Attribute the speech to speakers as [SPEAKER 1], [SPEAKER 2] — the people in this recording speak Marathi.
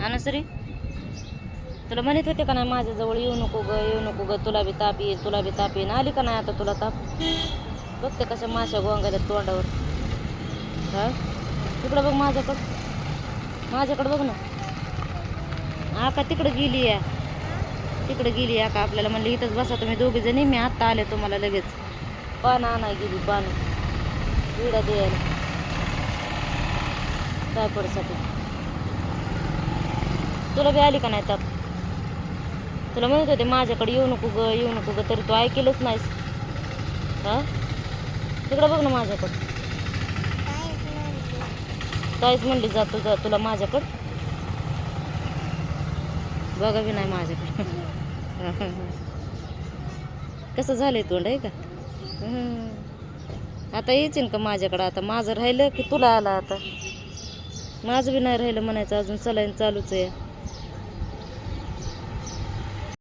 [SPEAKER 1] अनसरी तुला म्हणत होते का नाही माझ्याजवळ येऊ नको ग येऊ नको ग, तुला बी ताप येईल तुला बी ताप येईल. आली का नाही आता तुला ताप? बघते कशा माशा गोंगाल्यात तोंडावर. हा तिकडं बघ माझ्याकडं बघ ना. आका तिकडं गेली या, तिकडं गेली आका. आपल्याला म्हणलं इथंच बसा तुम्ही दोघी जणी, मी आत्ता आले तुम्हाला लगेच. पानं आणाय गेली, पानं विडा द्यायला टायफॉइडसाठी. तुला बी आली का नाही ताप? तुला म्हणत होते माझ्याकडे येऊ नको ग येऊ नको ग, तरी तू ऐकेलच नाहीस. हा तिकडं बघ ना माझ्याकडं. काहीच म्हणली जातो जा तुला माझ्याकडं. बघा बी नाही माझ्याकडं. कसं झालंय तोंड आहे का? आता येचीन का माझ्याकडं? आता माझं राहिलं की तुला आला. आता माझं बी नाही राहिलं म्हणायचं, अजून सलाईन चालूच आहे.